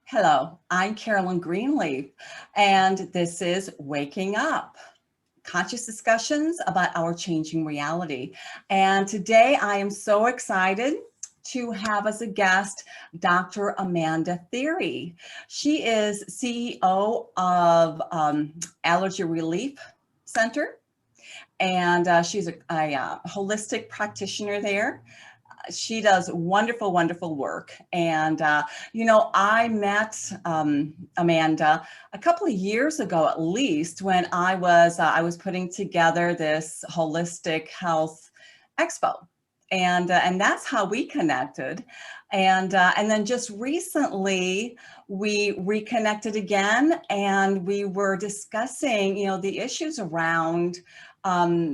Hello, I'm Carolyn Greenleaf, and this is Waking Up, conscious discussions about our changing reality. And today I am so excited to have as a guest Dr. Amanda Thiry. She is CEO of Allergy Relief Center, and she's a holistic practitioner there. She does wonderful, wonderful work. And, I met Amanda a couple of years ago, at least, when I was putting together this holistic health expo. And that's how we connected. And then just recently we reconnected again, and we were discussing, the issues around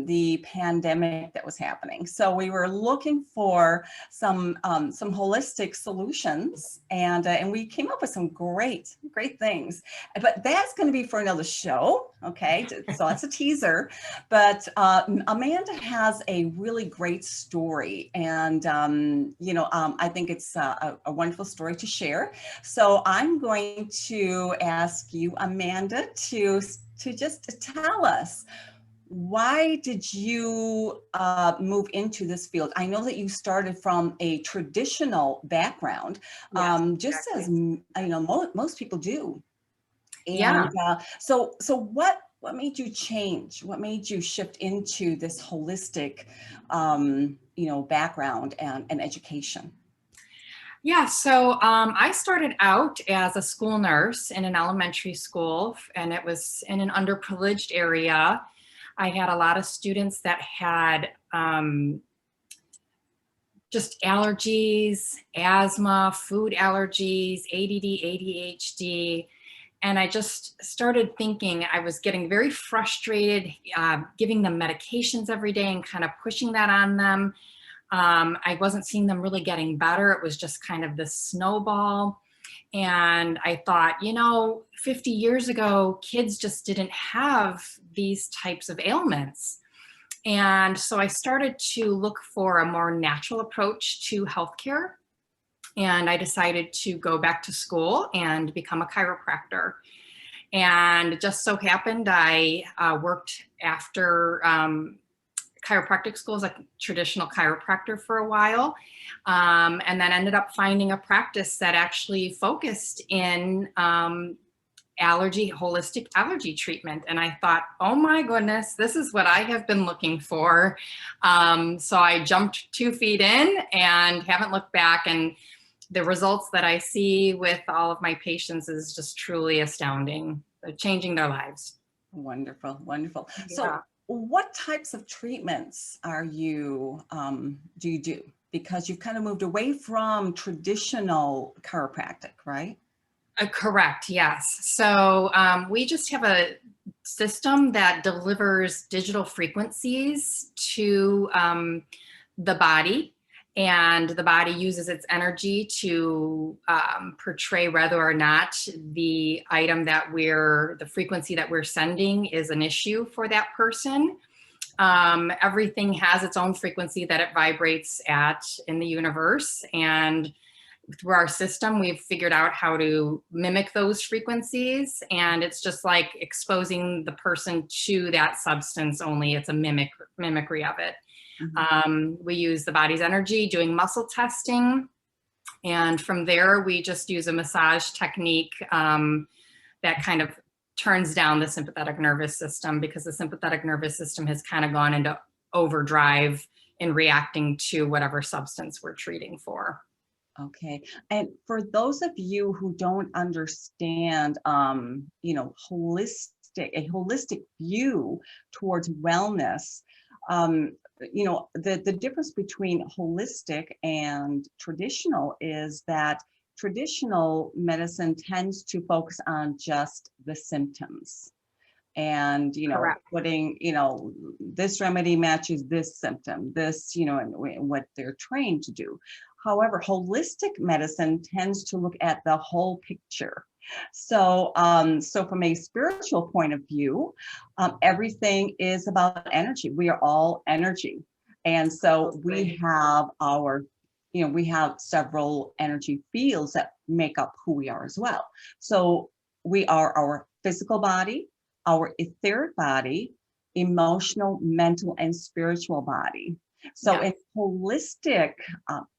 the pandemic that was happening. So we were looking for some holistic solutions, and we came up with some great things. But that's going to be for another show. Okay, so that's a teaser. But Amanda has a really great story, and I think it's a wonderful story to share. So I'm going to ask you, Amanda, to just tell us, why did you move into this field? I know that you started from a traditional background, just exactly. As most people do. And so what made you change? What made you shift into this holistic, background and education? Yeah, so I started out as a school nurse in an elementary school, and it was in an underprivileged area. I had a lot of students that had just allergies, asthma, food allergies, ADD, ADHD. And I just started thinking I was getting very frustrated, giving them medications every day and kind of pushing that on them. I wasn't seeing them really getting better. It was just kind of this snowball. And I thought, 50 years ago, kids just didn't have these types of ailments. And so I started to look for a more natural approach to healthcare. And I decided to go back to school and become a chiropractor. And it just so happened I worked after chiropractic school as a traditional chiropractor for a while, and then ended up finding a practice that actually focused in holistic allergy treatment. And I thought, oh my goodness, this is what I have been looking for. So I jumped 2 feet in and haven't looked back. And the results that I see with all of my patients is just truly astounding. They're changing their lives. Wonderful, wonderful. Yeah. So what types of treatments do you do? Because you've kind of moved away from traditional chiropractic, right? Correct, yes. So we just have a system that delivers digital frequencies to the body, and the body uses its energy to portray whether or not the frequency that we're sending is an issue for that person. Everything has its own frequency that it vibrates at in the universe, and through our system, we've figured out how to mimic those frequencies, and it's just like exposing the person to that substance, only it's a mimicry of it. Mm-hmm. We use the body's energy doing muscle testing, and from there we just use a massage technique that kind of turns down the sympathetic nervous system, because the sympathetic nervous system has kind of gone into overdrive in reacting to whatever substance we're treating for. Okay. And for those of you who don't understand, a holistic view towards wellness, the difference between holistic and traditional is that traditional medicine tends to focus on just the symptoms. And, Correct. putting, this remedy matches this symptom, this, and what they're trained to do. However, holistic medicine tends to look at the whole picture. So, so from a spiritual point of view, everything is about energy. We are all energy. And so we have our we have several energy fields that make up who we are as well. So we are our physical body, our etheric body, emotional, mental, and spiritual body. So Yeah. in holistic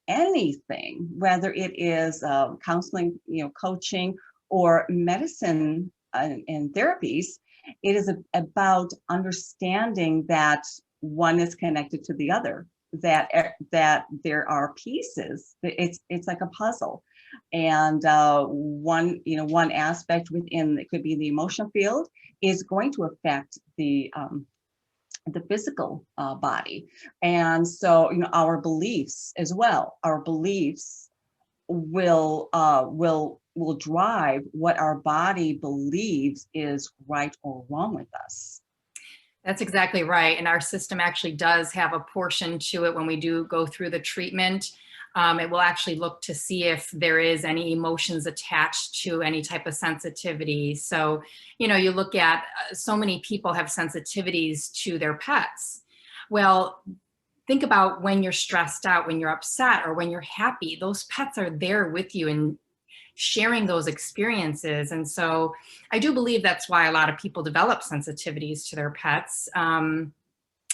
anything, whether it is counseling, coaching, or medicine and therapies, it is about understanding that one is connected to the other, that there are pieces. It's like a puzzle, and one aspect within, it could be the emotional field, is going to affect the physical body. And so our beliefs as well, our beliefs will drive what our body believes is right or wrong with us. That's exactly right. And our system actually does have a portion to it when we do go through the treatment. It will actually look to see if there is any emotions attached to any type of sensitivity. So, you look at so many people have sensitivities to their pets. Well, think about when you're stressed out, when you're upset, or when you're happy. Those pets are there with you and sharing those experiences. And so I do believe that's why a lot of people develop sensitivities to their pets.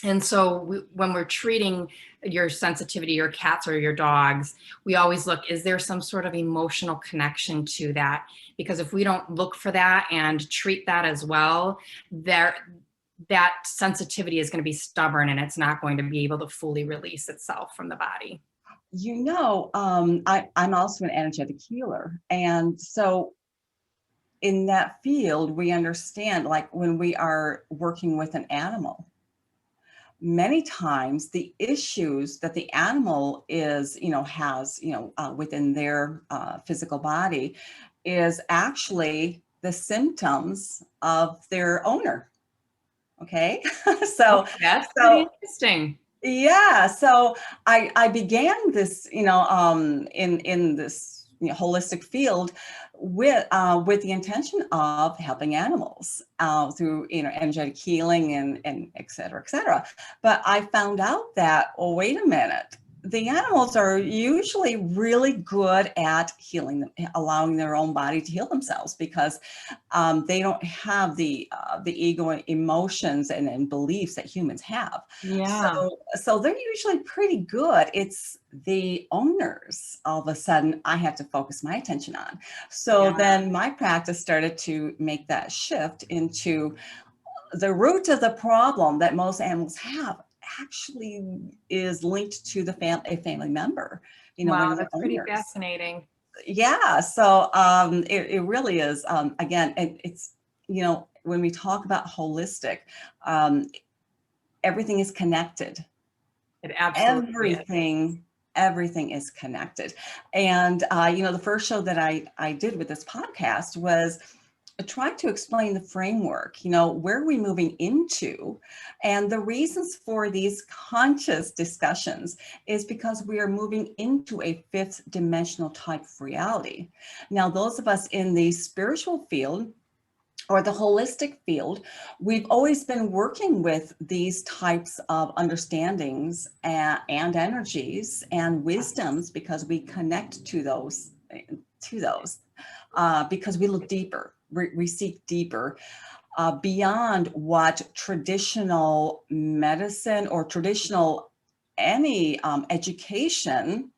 And so when we're treating your sensitivity, your cats or your dogs, we always look, is there some sort of emotional connection to that? Because if we don't look for that and treat that as well, that sensitivity is going to be stubborn and it's not going to be able to fully release itself from the body. I'm also an energetic healer. And so in that field, we understand, like when we are working with an animal, many times the issues that the animal has within their physical body is actually the symptoms of their owner. Okay. so That's pretty so interesting. yeah, so I began this, in this holistic field with the intention of helping animals through energetic healing and et cetera, et cetera. But I found out that, oh, wait a minute. The animals are usually really good at healing them, allowing their own body to heal themselves, because they don't have the ego and emotions and beliefs that humans have. Yeah. So they're usually pretty good. It's the owners all of a sudden I have to focus my attention on. So Yeah. then my practice started to make that shift into the root of the problem that most animals have actually is linked to a family member, one Wow, of the that's pretty owners. fascinating. Yeah, so it really is. Again, it's when we talk about holistic, um, everything is connected. It absolutely is. Everything is connected. And the first show that I did with this podcast was trying to explain the framework, where are we moving into? And the reasons for these conscious discussions is because we are moving into a fifth dimensional type of reality. Now, those of us in the spiritual field or the holistic field, we've always been working with these types of understandings and energies and wisdoms, because we connect to those because we look deeper, we seek deeper beyond what traditional medicine or traditional any education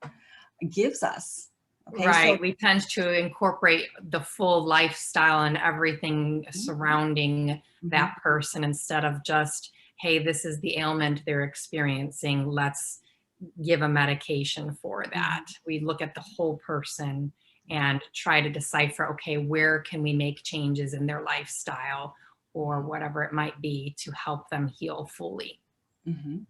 gives us. Okay, so Right. We tend to incorporate the full lifestyle and everything surrounding that person instead of just, hey, this is the ailment they're experiencing. Let's give a medication for that. We look at the whole person and try to decipher, okay, where can we make changes in their lifestyle or whatever it might be to help them heal fully. Mhm.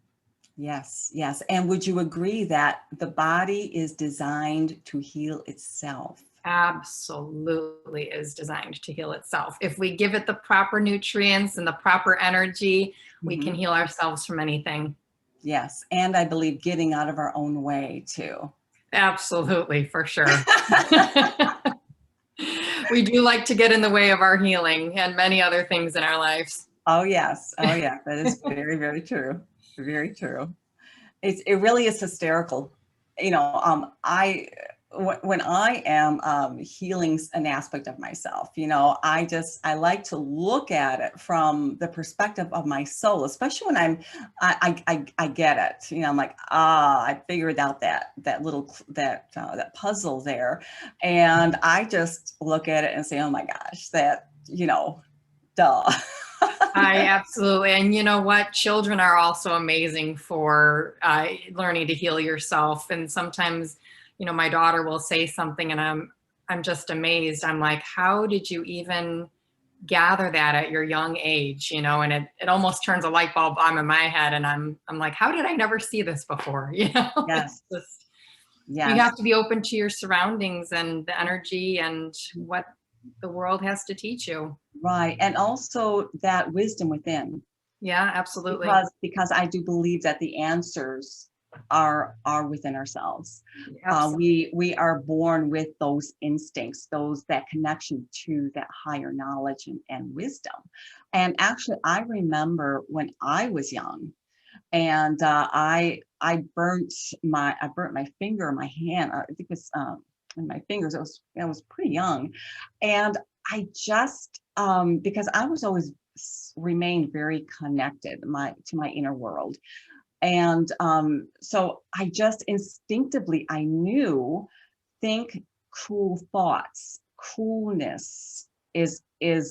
Yes, yes. And would you agree that the body is designed to heal itself? Absolutely is designed to heal itself. If we give it the proper nutrients and the proper energy, we can heal ourselves from anything. Yes. And I believe getting out of our own way too. Absolutely, for sure. We do like to get in the way of our healing and many other things in our lives. Oh, yes. Oh, yeah. That is very, very true. Very true. It really is hysterical. when I am healing an aspect of myself, I like to look at it from the perspective of my soul, especially when I get it. I'm like, I figured out that puzzle there, and I just look at it and say, oh my gosh, duh. I absolutely, and you know what? Children are also amazing for learning to heal yourself. And sometimes, my daughter will say something, and I'm just amazed. I'm like, how did you even gather that at your young age? And it almost turns a light bulb on in my head, and I'm like, how did I never see this before? Yes. It's just, Yes. you have to be open to your surroundings and the energy and what the world has to teach you. Right. And also that wisdom within. Yeah, absolutely. Because I do believe that the answers are within ourselves. We are born with those instincts, that connection to that higher knowledge and wisdom. And actually, I remember when I was young, and I burnt my finger, my hand. I think it was in my fingers. I was pretty young, and I just because I was always remained very connected to my inner world, and so I just instinctively I knew, think cool thoughts, coolness is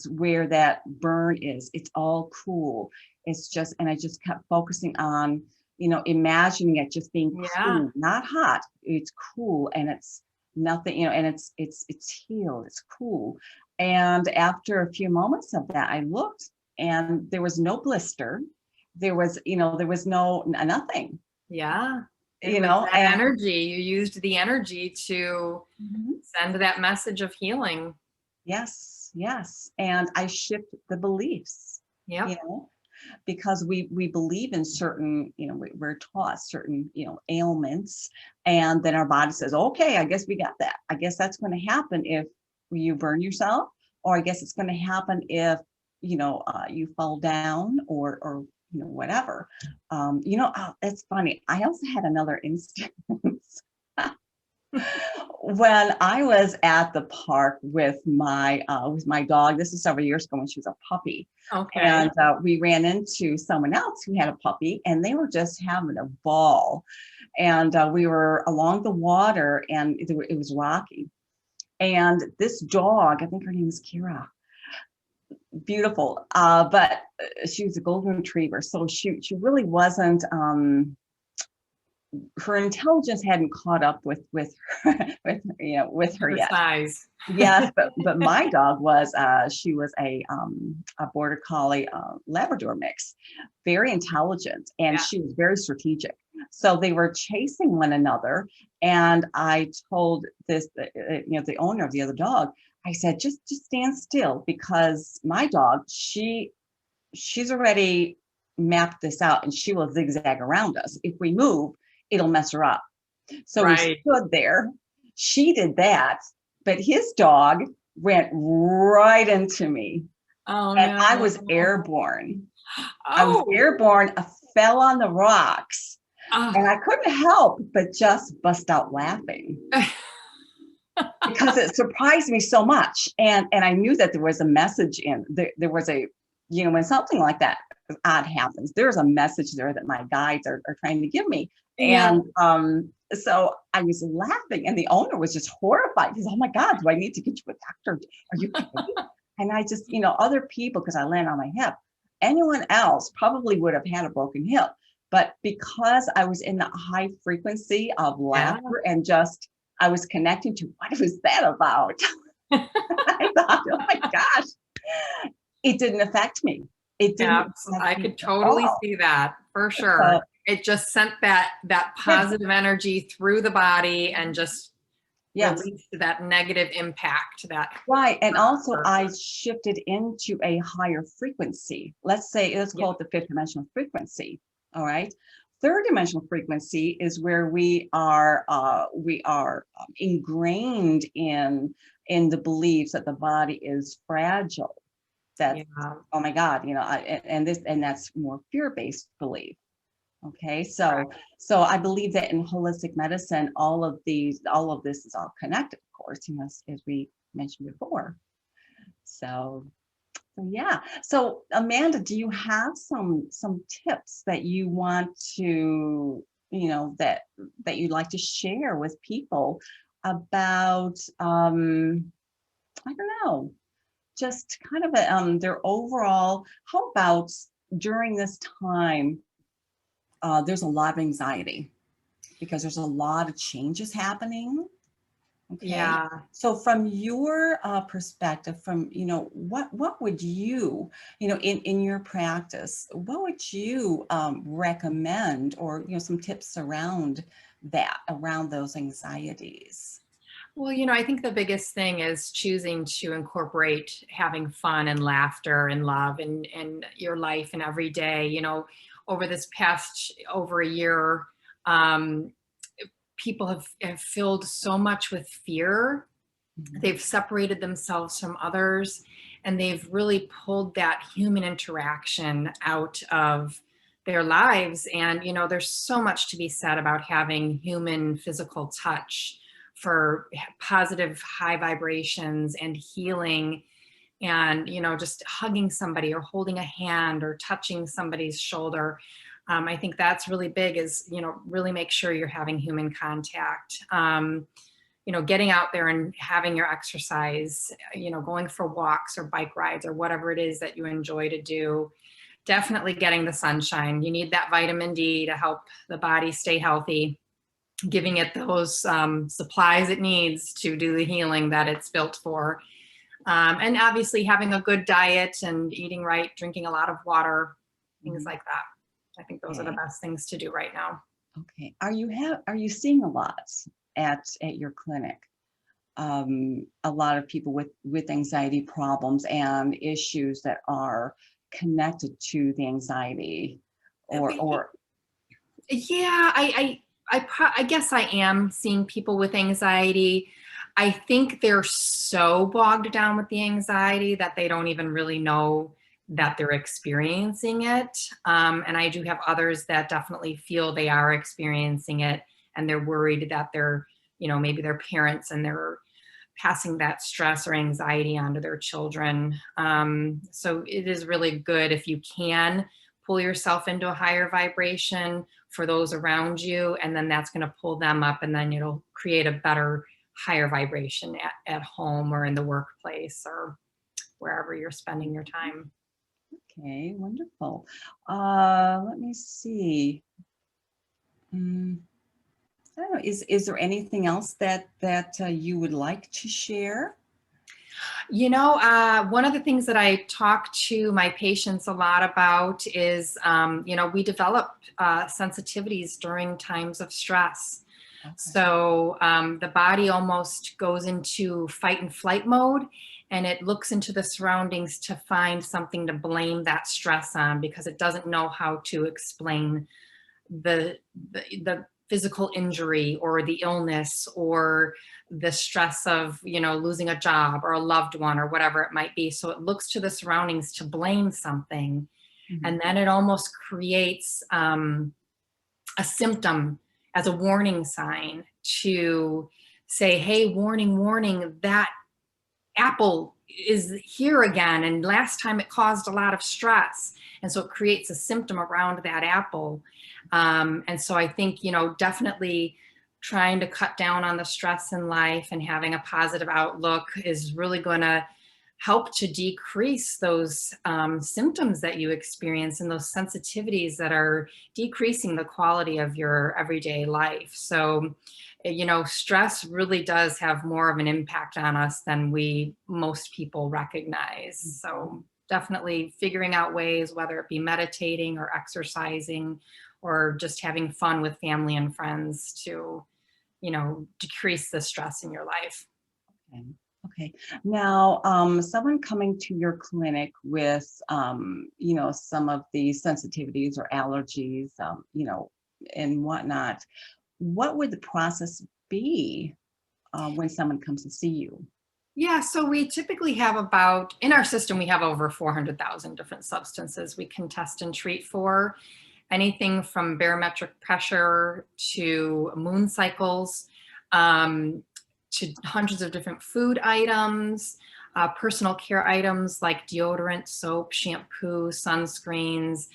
where that burn is. It's all cool. It's just, and I just kept focusing on, imagining it just being cool, not hot. It's cool, and it's nothing, and it's healed. It's cool. And after a few moments of that, I looked, and there was no blister. There was no nothing. Yeah. And energy. You used the energy to send that message of healing. Yes. And I shift the beliefs. Yeah. Because we believe in certain, we're taught certain, ailments, and then our body says, okay, I guess we got that. I guess that's going to happen if you burn yourself, or I guess it's going to happen if, you fall down or whatever. It's funny. I also had another instance when I was at the park with my dog. This is several years ago when she was a puppy. Okay. And we ran into someone else who had a puppy, and they were just having a ball. And we were along the water, and it was rocky. And this dog, I think her name is Kira, beautiful, but she was a golden retriever, so she really wasn't. Her intelligence hadn't caught up with her, with her yet. Size. Yes, but my dog was. She was a border collie Labrador mix, very intelligent, and she was very strategic. So they were chasing one another, and I told the owner of the other dog. I said, just stand still, because my dog, she's already mapped this out, and she will zigzag around us. If we move, it'll mess her up. So we stood there. She did that, but his dog went right into me. Oh, and no. I was airborne. I was airborne. I fell on the rocks, and I couldn't help but just bust out laughing. Because it surprised me so much, and I knew that there was a message in there was a, when something like that odd happens, there's a message there that my guides are trying to give me. And so I was laughing, and the owner was just horrified. He's, oh my God, do I need to get you a doctor? Are you kidding? And I just, other people, because I land on my hip, anyone else probably would have had a broken hip, but because I was in the high frequency of laughter and just I was connecting to what was that about? I thought, oh my gosh, it didn't affect me. It didn't. I could totally see that for sure. It just sent that positive energy through the body and just released that negative impact. Right. And also I shifted into a higher frequency. Let's call it the fifth dimensional frequency. All right. Third dimensional frequency is where we are ingrained in the beliefs that the body is fragile. That oh my God, and that's more fear-based belief. Okay, so I believe that in holistic medicine, all of this is all connected, of course, as we mentioned before. So, yeah. So Amanda, do you have some tips that you want to, that you'd like to share with people about I don't know, just kind of their overall, how about during this time, there's a lot of anxiety because there's a lot of changes happening. Okay. Yeah. So from your perspective, from, what would you, in your practice, what would you recommend, or, some tips around around those anxieties? Well, I think the biggest thing is choosing to incorporate having fun and laughter and love in your life and every day. Over this past over a year, um, people have filled so much with fear. Mhm. They've separated themselves from others, and they've really pulled that human interaction out of their lives. And, there's so much to be said about having human physical touch for positive high vibrations and healing, and, just hugging somebody or holding a hand or touching somebody's shoulder. I think that's really big, is, really make sure you're having human contact. Getting out there and having your exercise, going for walks or bike rides or whatever it is that you enjoy to do. Definitely getting the sunshine. You need that vitamin D to help the body stay healthy, giving it those supplies it needs to do the healing that it's built for. And obviously having a good diet and eating right, drinking a lot of water, things Mhm. like that. I think those are the Okay. best things to do right now. Okay. Are you seeing a lot at your clinic? A lot of people with anxiety problems and issues that are connected to the anxiety, or Yeah, I guess I am seeing people with anxiety. I think they're so bogged down with the anxiety that they don't even really know that they're experiencing it. And I do have others that definitely feel they are experiencing it, and they're worried that they're, maybe their parents, and they're passing that stress or anxiety onto their children. So it is really good if you can pull yourself into a higher vibration for those around you, and then that's going to pull them up, and then it'll create a better, higher vibration at home or in the workplace or wherever you're spending your time. okay, wonderful. Let me see. Mm, I don't know. Is there anything else that you would like to share? One of the things that I talk to my patients a lot about is, we develop sensitivities during times of stress. Okay. So the body almost goes into fight and flight mode, and it looks into the surroundings to find something to blame that stress on, because it doesn't know how to explain the physical injury or the illness or the stress of losing a job or a loved one or whatever it might be. So it looks to the surroundings to blame something, Mhm. and then it almost creates a symptom as a warning sign to say, hey, warning, warning, that apple is here again, and last time it caused a lot of stress. And so it creates a symptom around that apple. And so I think, definitely trying to cut down on the stress in life and having a positive outlook is really going to help to decrease those symptoms that you experience and those sensitivities that are decreasing the quality of your everyday life. So, stress really does have more of an impact on us than most people recognize. So definitely figuring out ways, whether it be meditating or exercising or just having fun with family and friends to, decrease the stress in your life. Okay. Okay. Now, someone coming to your clinic with, some of these sensitivities or allergies, and whatnot, what would the process be when someone comes to see you? Yeah, so we typically have in our system, we have over 400,000 different substances we can test and treat for. anything from barometric pressure to moon cycles, to hundreds of different food items, personal care items like deodorant, soap, shampoo, sunscreens.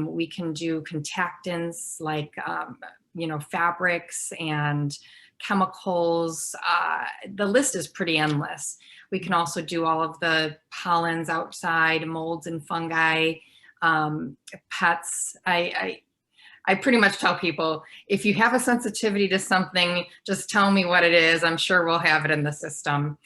We can do contactants like, fabrics and chemicals. The list is pretty endless. We can also do all of the pollens outside, molds and fungi, pets. I pretty much tell people, if you have a sensitivity to something, just tell me what it is. I'm sure we'll have it in the system.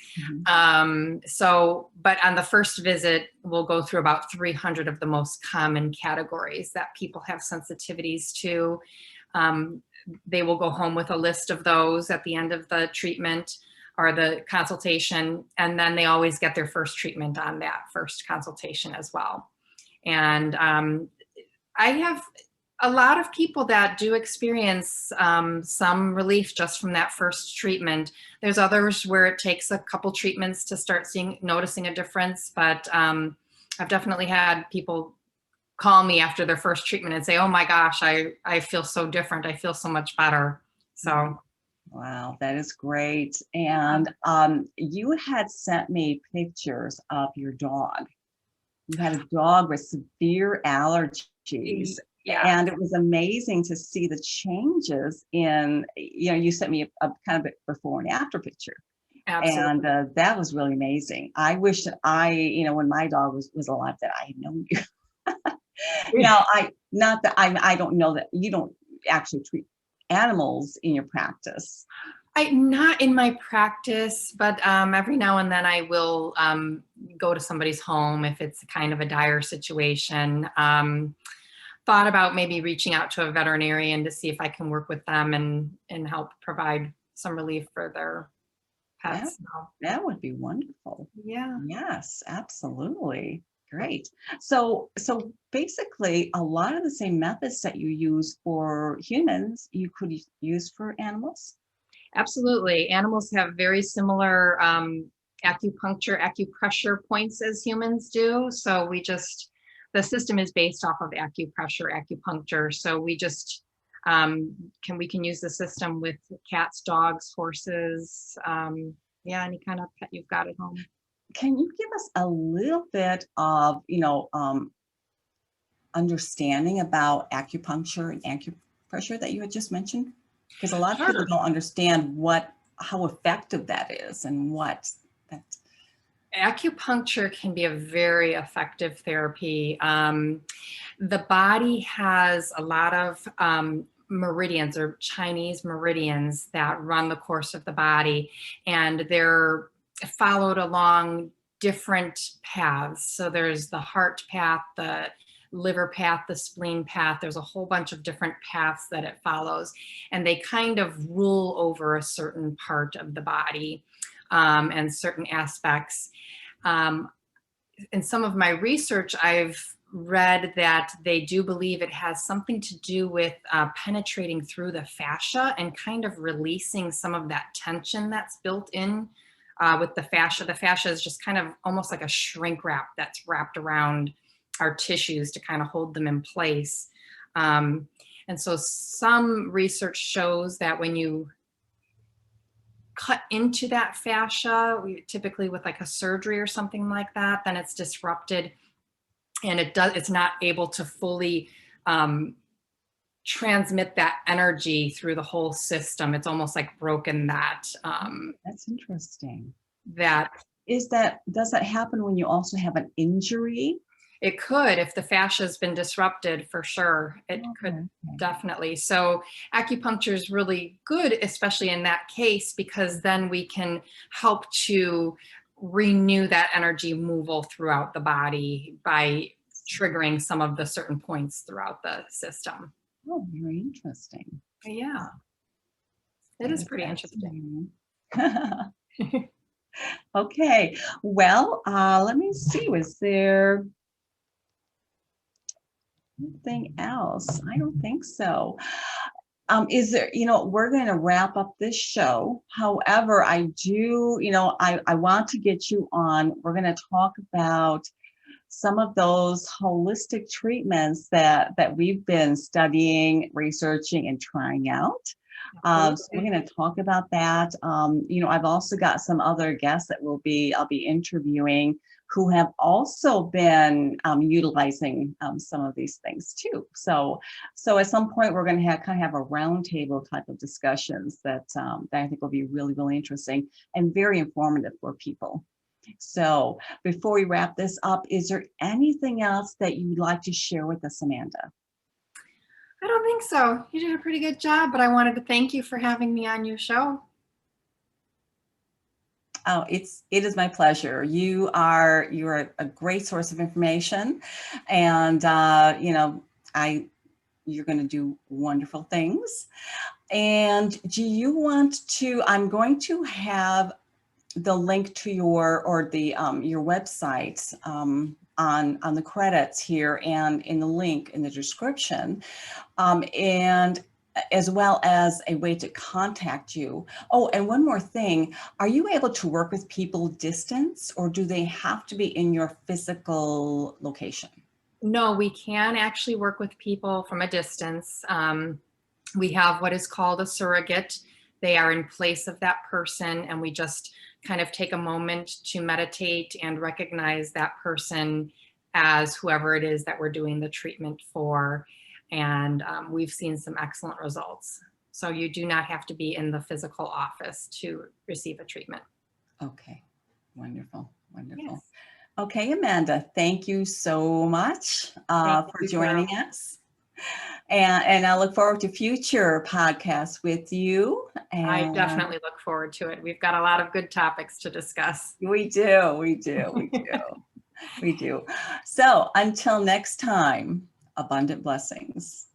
But on the first visit, we'll go through about 300 of the most common categories that people have sensitivities to. They will go home with a list of those at the end of the treatment or the consultation, and then they always get their first treatment on that first consultation as well. And I have a lot of people that do experience some relief just from that first treatment. There's others where it takes a couple treatments to start noticing a difference, but I've definitely had people call me after their first treatment and say, oh my gosh, I feel so different. I feel so much better. So. Wow, that is great. And you had sent me pictures of your dog. You had a dog with severe allergies. Yeah. And it was amazing to see the changes in, you sent me a kind of before and after picture. Absolutely. And that was really amazing. I wish that when my dog was alive, that I had known you. Now, I don't know that you don't actually treat animals in your practice. Not in my practice, but every now and then I will go to somebody's home if it's kind of a dire situation. Thought about maybe reaching out to a veterinarian to see if I can work with them and help provide some relief for their pets. That would be wonderful. Yeah. Yes, absolutely. Great. So basically, a lot of the same methods that you use for humans, you could use for animals? Absolutely. Animals have very similar acupuncture, acupressure points as humans do. So the system is based off of acupressure, acupuncture. So we just we can use the system with cats, dogs, horses, any kind of pet you've got at home. Can you give us a little bit of, understanding about acupuncture and acupressure that you had just mentioned? Because a lot of people don't understand how effective that is and what that. Acupuncture can be a very effective therapy. The body has a lot of meridians, or Chinese meridians, that run the course of the body, and they're followed along different paths. So there's the heart path, the liver path, the spleen path. There's a whole bunch of different paths that it follows, and they kind of rule over a certain part of the body and certain aspects. In some of my research, I've read that they do believe it has something to do with penetrating through the fascia and kind of releasing some of that tension that's built in with the fascia. The fascia is just kind of almost like a shrink wrap that's wrapped around our tissues to kind of hold them in place. And so some research shows that when you cut into that fascia, typically with like a surgery or something like that, then it's disrupted, and it's not able to fully transmit that energy through the whole system. It's almost like broken that. That's interesting. Does that happen when you also have an injury? It could, if the fascia has been disrupted, for sure. It could definitely. So acupuncture is really good, especially in that case, because then we can help to renew that energy moval throughout the body by triggering some of the certain points throughout the system. Oh, very interesting. Yeah, it is pretty interesting. Okay, well, let me see, was there anything else? I don't think so. Is there, we're going to wrap up this show. However, I do, I want to get you on. We're going to talk about some of those holistic treatments that we've been studying, researching, and trying out. So we're going to talk about that. I've also got some other guests that I'll be interviewing who have also been utilizing some of these things too. So at some point we're going to kind of have a roundtable type of discussions that I think will be really, really interesting and very informative for people. So before we wrap this up, is there anything else that you'd like to share with us, Amanda? I don't think so. You did a pretty good job, but I wanted to thank you for having me on your show. Oh, it is my pleasure. You're a great source of information, and you're going to do wonderful things. And do you want to? I'm going to have the link to your website on the credits here and in the link in the description, and as well as a way to contact you. Oh, and one more thing, are you able to work with people distance, or do they have to be in your physical location? No, we can actually work with people from a distance. We have what is called a surrogate. They are in place of that person, and we just kind of take a moment to meditate and recognize that person as whoever it is that we're doing the treatment for. And we've seen some excellent results. So you do not have to be in the physical office to receive a treatment. Okay, wonderful, wonderful. Yes. Okay, Amanda, thank you so much for joining us. And I look forward to future podcasts with you. And I definitely look forward to it. We've got a lot of good topics to discuss. We do. We do. So until next time, abundant blessings.